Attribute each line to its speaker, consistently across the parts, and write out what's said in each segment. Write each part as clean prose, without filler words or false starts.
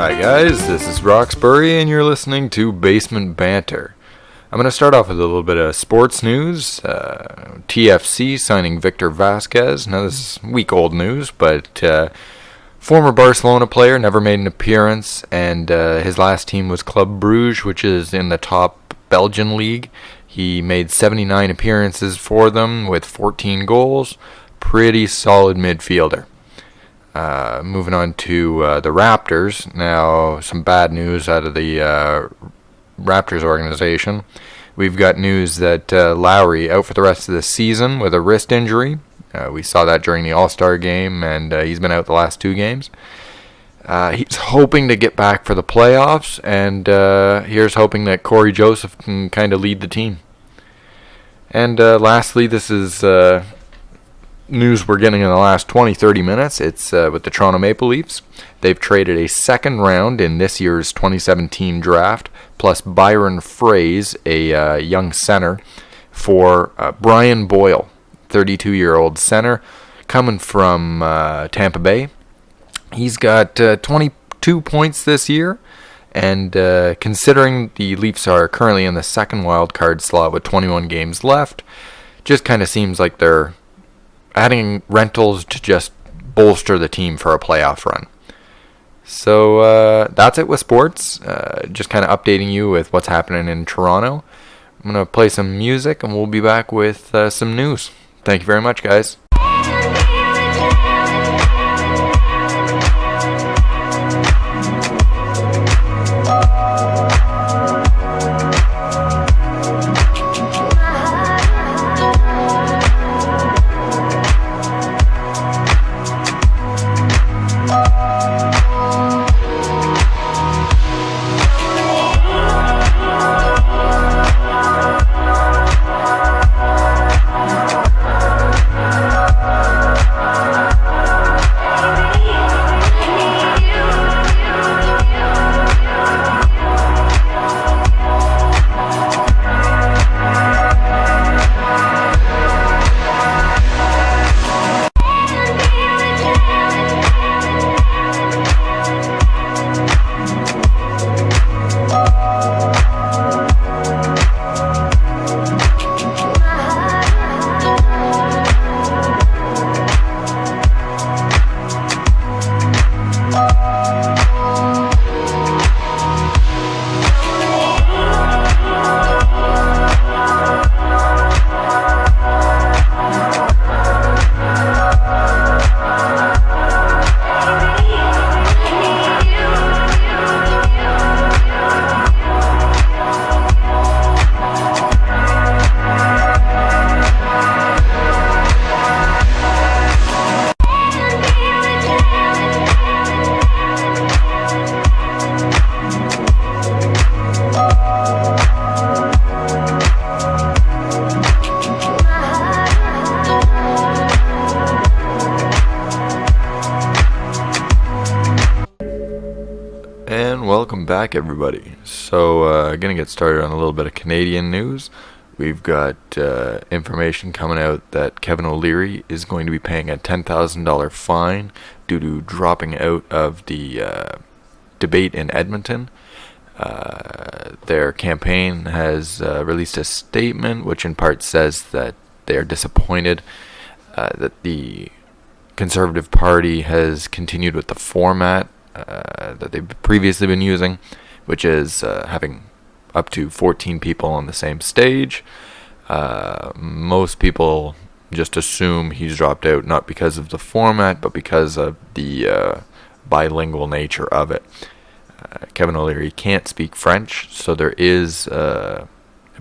Speaker 1: Hi guys, this is Roxbury and you're listening to Basement Banter. I'm going to start off with a little bit of sports news. TFC signing Victor Vasquez. Now this is week-old news, but former Barcelona player, never made an appearance, and his last team was Club Bruges, which is in the top Belgian league. He made 79 appearances for them with 14 goals. Pretty solid midfielder. Moving on to the Raptors. Now, some bad news out of the Raptors organization. We've got news that Lowry out for the rest of the season with a wrist injury. We saw that during the All-Star game, and he's been out the last 2 games. He's hoping to get back for the playoffs, and here's hoping that Corey Joseph can kind of lead the team. And lastly, this is news we're getting in the last 20-30 minutes. It's with the Toronto Maple Leafs. They've traded a second round in this year's 2017 draft, plus Byron Froese, a young center, for Brian Boyle, 32-year-old center, coming from Tampa Bay. He's got 22 points this year, and considering the Leafs are currently in the second wild card slot with 21 games left, just kind of seems like they're adding rentals to just bolster the team for a playoff run. So that's it with sports. Just kind of updating you with what's happening in Toronto. I'm going to play some music and we'll be back with some news. Thank you very much, guys. And welcome back, everybody. So, gonna get started on a little bit of Canadian news. We've got information coming out that Kevin O'Leary is going to be paying a $10,000 fine due to dropping out of the debate in Edmonton. Their campaign has released a statement which in part says that they are disappointed that the Conservative Party has continued with the format that they've previously been using, which is having up to 14 people on the same stage. Most people just assume he's dropped out not because of the format, but because of the bilingual nature of it. Kevin O'Leary can't speak French, so there is a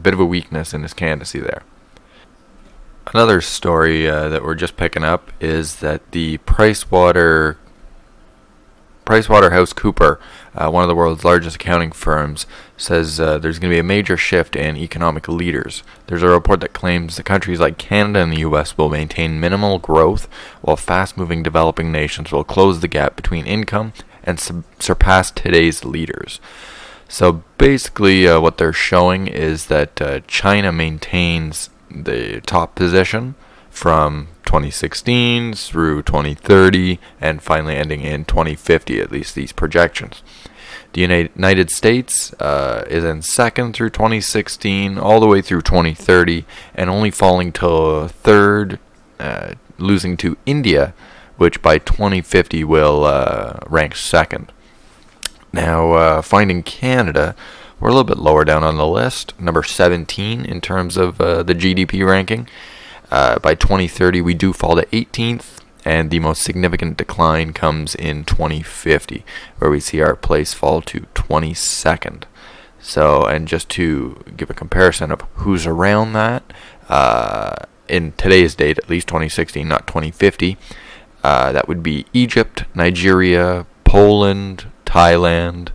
Speaker 1: bit of a weakness in his candidacy there. Another story that we're just picking up is that the PricewaterhouseCoopers, one of the world's largest accounting firms, says there's going to be a major shift in economic leaders. There's a report that claims that countries like Canada and the US will maintain minimal growth, while fast-moving developing nations will close the gap between income and surpass today's leaders. So basically what they're showing is that China maintains the top position from 2016 through 2030 and finally ending in 2050, at least these projections. The United States is in second through 2016, all the way through 2030, and only falling to third, losing to India, which by 2050 will rank second. Now, finding Canada, we're a little bit lower down on the list, number 17 in terms of the GDP ranking. By 2030, we do fall to 18th, and the most significant decline comes in 2050, where we see our place fall to 22nd. So, and just to give a comparison of who's around that, in today's date, at least 2016, not 2050, that would be Egypt, Nigeria, Poland, Thailand,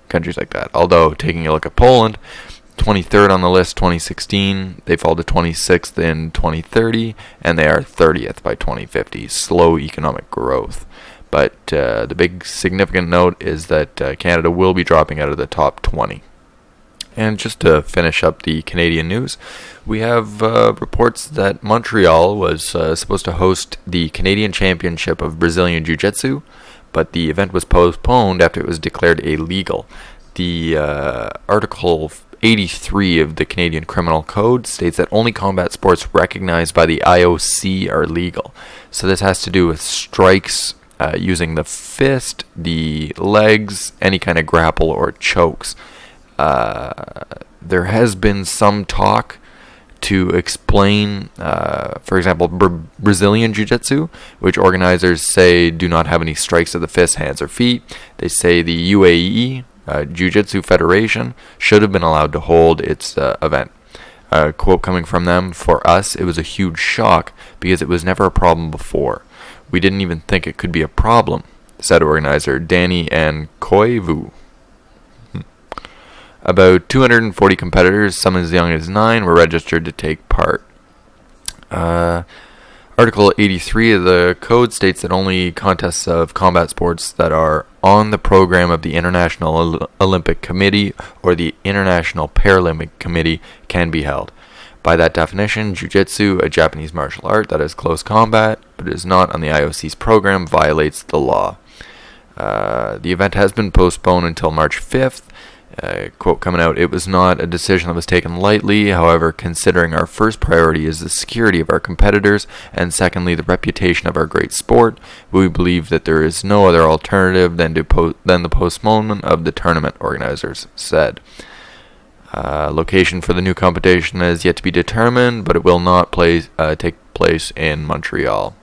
Speaker 1: countries like that. Although, taking a look at Poland, 23rd on the list, 2016, they fall to 26th in 2030, and they are 30th by 2050. Slow economic growth. But the big significant note is that Canada will be dropping out of the top 20. And just to finish up the Canadian news, we have reports that Montreal was supposed to host the Canadian Championship of Brazilian Jiu-Jitsu, but the event was postponed after it was declared illegal. The Article 83 of the Canadian Criminal Code states that only combat sports recognized by the IOC are legal. So this has to do with strikes using the fist, the legs, any kind of grapple or chokes. There has been some talk to explain, for example, Brazilian Jiu-Jitsu, which organizers say do not have any strikes of the fist, hands, or feet. They say the UAE, Jiu-Jitsu Federation, should have been allowed to hold its event. Quote coming from them, "For us, it was a huge shock because it was never a problem before. We didn't even think it could be a problem," said organizer Danny Nkoivu. About 240 competitors, some as young as 9, were registered to take part. Article 83 of the code states that only contests of combat sports that are on the program of the International Olympic Committee or the International Paralympic Committee can be held. By that definition, Jiu-Jitsu, a Japanese martial art that is close combat but is not on the IOC's program, violates the law. The event has been postponed until March 5th. Quote coming out, "It was not a decision that was taken lightly. However, considering our first priority is the security of our competitors and secondly the reputation of our great sport, we believe that there is no other alternative than the postponement of the tournament," organizers said. Location for the new competition is yet to be determined, but it will not take place in Montreal.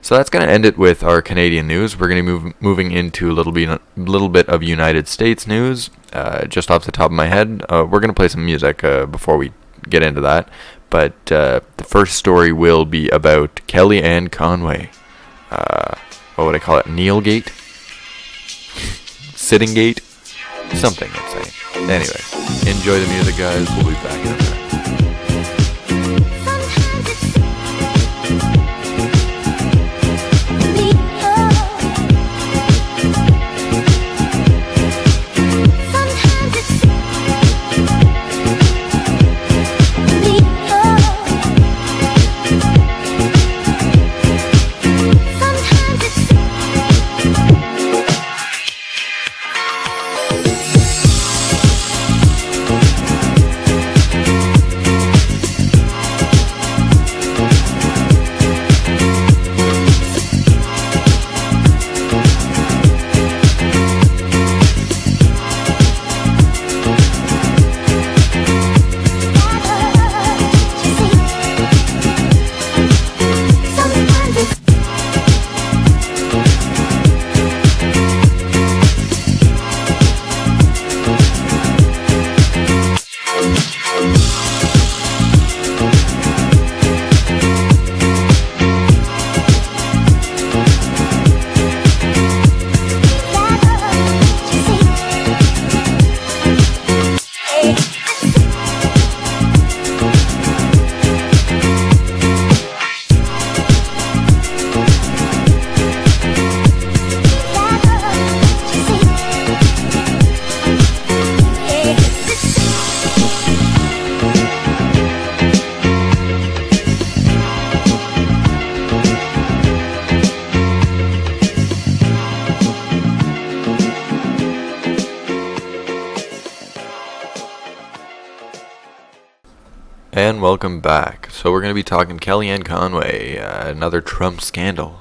Speaker 1: So that's going to end it with our Canadian news. We're going to be moving into a little bit of United States news. Just off the top of my head, we're going to play some music before we get into that. But the first story will be about Kellyanne Conway. What would I call it? Kneelgate? Sitting gate? Something, I'd say. Anyway, enjoy the music, guys. We'll be back in a minute. And welcome back. So we're going to be talking Kellyanne Conway, another Trump scandal.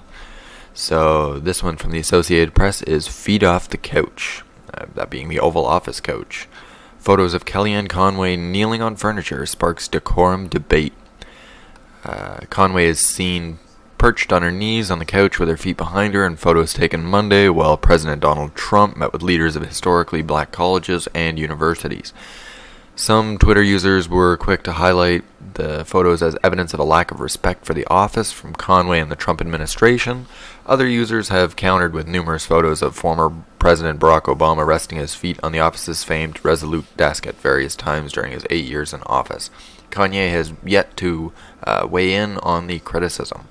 Speaker 1: So this one from the Associated Press is Feet Off the Couch, that being the Oval Office couch. Photos of Kellyanne Conway kneeling on furniture sparks decorum debate. Conway is seen perched on her knees on the couch with her feet behind her in photos taken Monday while President Donald Trump met with leaders of historically black colleges and universities. Some Twitter users were quick to highlight the photos as evidence of a lack of respect for the office from Conway and the Trump administration. Other users have countered with numerous photos of former President Barack Obama resting his feet on the office's famed Resolute desk at various times during his 8 years in office. Kanye has yet to weigh in on the criticism.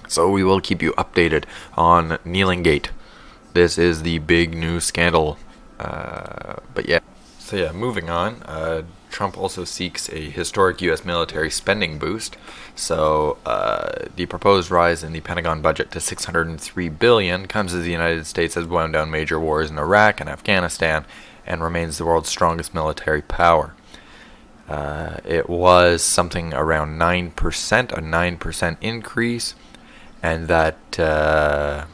Speaker 1: So we will keep you updated on Kneeling Gate. This is the big new scandal. Moving on. Trump also seeks a historic U.S. military spending boost. So the proposed rise in the Pentagon budget to $603 billion comes as the United States has wound down major wars in Iraq and Afghanistan and remains the world's strongest military power. It was something around 9%, a 9% increase, and that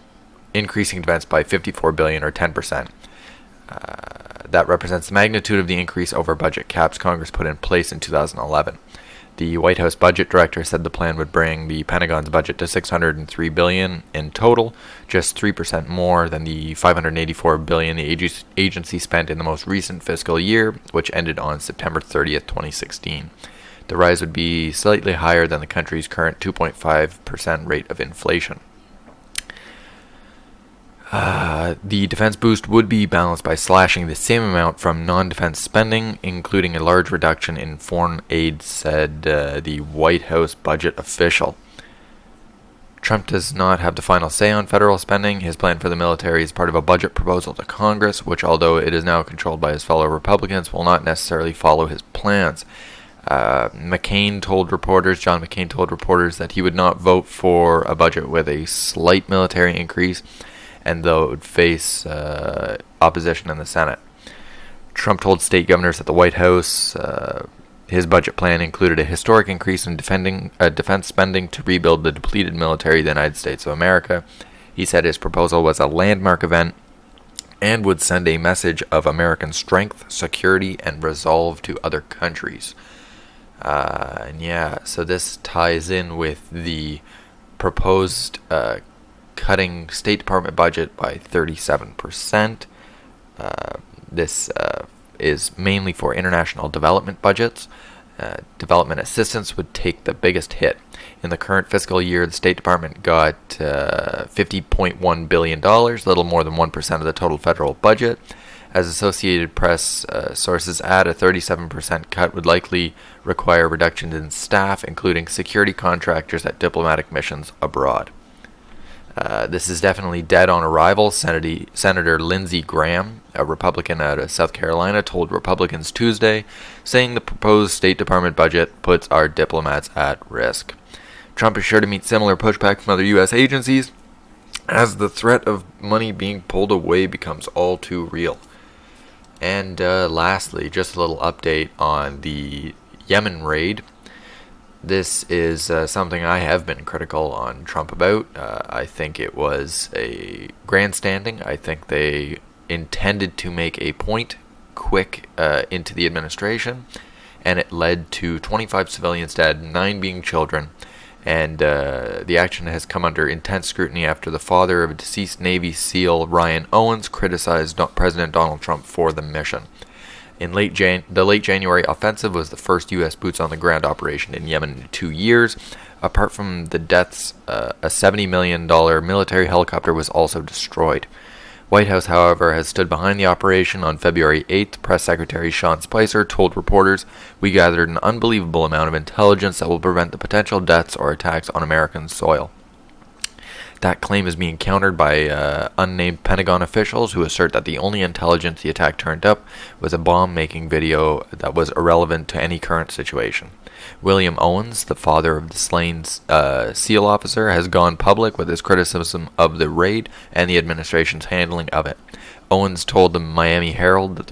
Speaker 1: increasing defense by $54 billion or 10%. That represents the magnitude of the increase over budget caps Congress put in place in 2011. The White House budget director said the plan would bring the Pentagon's budget to $603 billion in total, just 3% more than the $584 billion the agency spent in the most recent fiscal year, which ended on September 30th, 2016. The rise would be slightly higher than the country's current 2.5% rate of inflation. The defense boost would be balanced by slashing the same amount from non-defense spending, including a large reduction in foreign aid, said the White House budget official. Trump does not have the final say on federal spending. His plan for the military is part of a budget proposal to Congress, which, although it is now controlled by his fellow Republicans, will not necessarily follow his plans. John McCain told reporters that he would not vote for a budget with a slight military increase, and though it would face opposition in the Senate. Trump told state governors at the White House his budget plan included a historic increase in defense spending to rebuild the depleted military of the United States of America. He said his proposal was a landmark event and would send a message of American strength, security, and resolve to other countries. So this ties in with the proposed cutting State Department budget by 37%. This is mainly for international development budgets. Development assistance would take the biggest hit. In the current fiscal year, the State Department got $50.1 billion, little more than 1% of the total federal budget. As Associated Press sources add, a 37% cut would likely require reductions in staff, including security contractors at diplomatic missions abroad. This is definitely dead on arrival. Senator Lindsey Graham, a Republican out of South Carolina, told Republicans Tuesday, saying the proposed State Department budget puts our diplomats at risk. Trump is sure to meet similar pushback from other U.S. agencies as the threat of money being pulled away becomes all too real. And lastly, just a little update on the Yemen raid. This is something I have been critical on Trump about. I think it was a grandstanding. I think they intended to make a point quick into the administration, and it led to 25 civilians dead, 9 being children, and the action has come under intense scrutiny after the father of a deceased Navy SEAL, Ryan Owens, criticized President Donald Trump for the mission. The late January offensive was the first U.S. boots-on-the-ground operation in Yemen in 2 years. Apart from the deaths, a $70 million military helicopter was also destroyed. White House, however, has stood behind the operation. On February 8th, Press Secretary Sean Spicer told reporters, "We gathered an unbelievable amount of intelligence that will prevent the potential deaths or attacks on American soil." That claim is being countered by unnamed Pentagon officials who assert that the only intelligence the attack turned up was a bomb-making video that was irrelevant to any current situation. William Owens, the father of the slain SEAL officer, has gone public with his criticism of the raid and the administration's handling of it. Owens told the Miami Herald that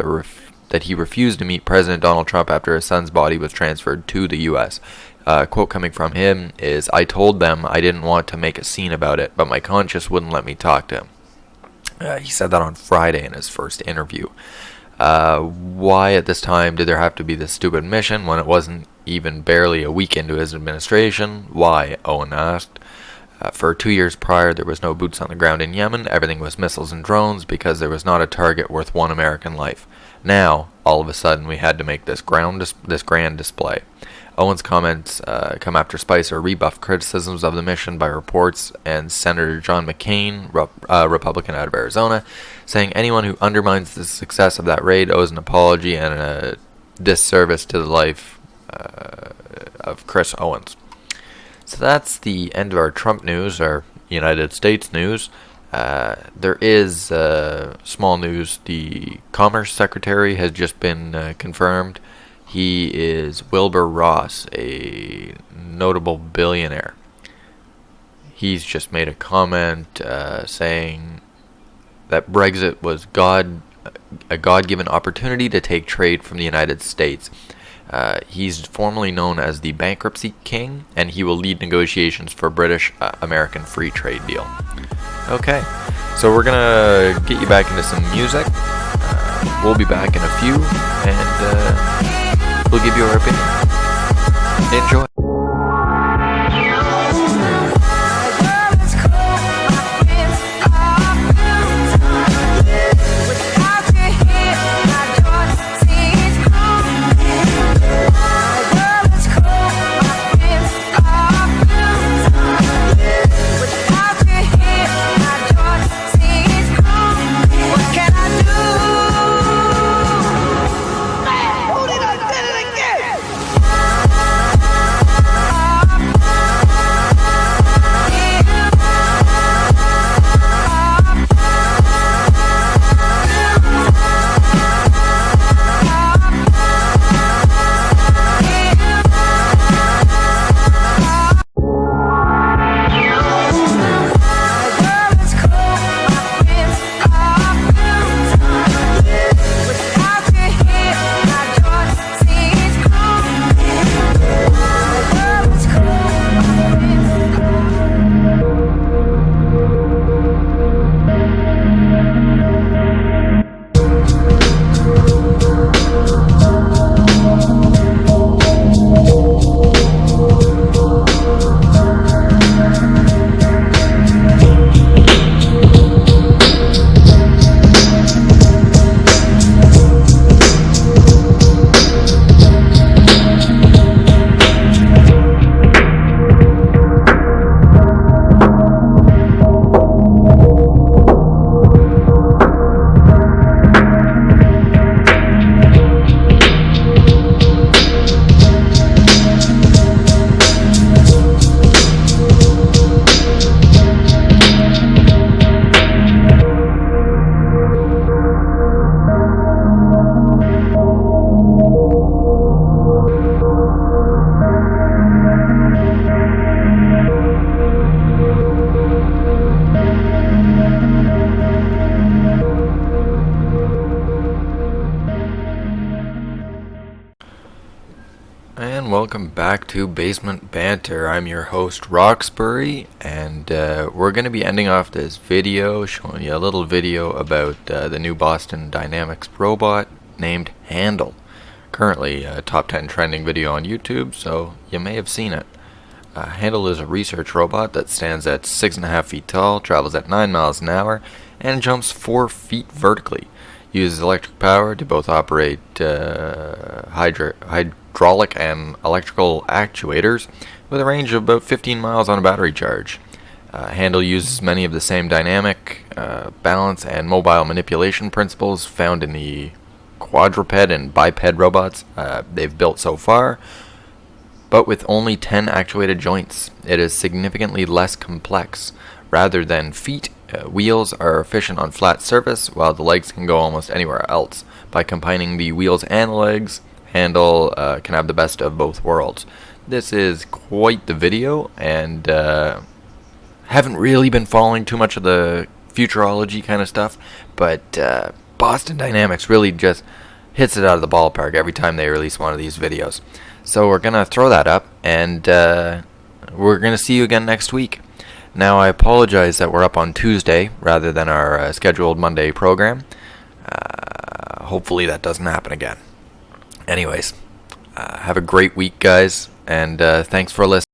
Speaker 1: that he refused to meet President Donald Trump after his son's body was transferred to the U.S. Quote coming from him is, "I told them I didn't want to make a scene about it, but my conscience wouldn't let me talk to him." He said that on Friday in his first interview. Why at this time did there have to be this stupid mission when it wasn't even barely a week into his administration? Why? Owen asked. For 2 years prior, there was no boots on the ground in Yemen. Everything was missiles and drones because there was not a target worth one American life. Now, all of a sudden, we had to make this grand display. Owen's comments come after Spicer rebuffed criticisms of the mission by reports and Senator John McCain, Republican out of Arizona, saying anyone who undermines the success of that raid owes an apology and a disservice to the life of Chris Owens. So that's the end of our Trump news, our United States news. There is small news. The Commerce Secretary has just been confirmed. He is Wilbur Ross, a notable billionaire. He's just made a comment saying that Brexit was a God-given opportunity to take trade from the United States. He's formerly known as the Bankruptcy King, and he will lead negotiations for British-American free trade deal. Okay, so we're going to get you back into some music. We'll be back in a few, and we'll give you our opinion. Enjoy. Welcome back to Basement Banter. I'm your host Roxbury, and we're going to be ending off this video showing you a little video about the new Boston Dynamics robot named Handle. Currently a top 10 trending video on YouTube, so you may have seen it. Handle is a research robot that stands at 6.5 feet tall, travels at 9 miles an hour, and jumps 4 feet vertically. Uses electric power to both operate hydraulic and electrical actuators with a range of about 15 miles on a battery charge. Handle uses many of the same dynamic, balance, and mobile manipulation principles found in the quadruped and biped robots they've built so far, but with only 10 actuated joints. It is significantly less complex. Rather than feet, wheels are efficient on flat surface, while the legs can go almost anywhere else. By combining the wheels and the legs, Handle can have the best of both worlds. This is quite the video, and haven't really been following too much of the futurology kind of stuff, but Boston Dynamics really just hits it out of the ballpark every time they release one of these videos. So we're going to throw that up, and we're going to see you again next week. Now, I apologize that we're up on Tuesday rather than our scheduled Monday program. Hopefully that doesn't happen again. Anyways, have a great week, guys, and thanks for listening.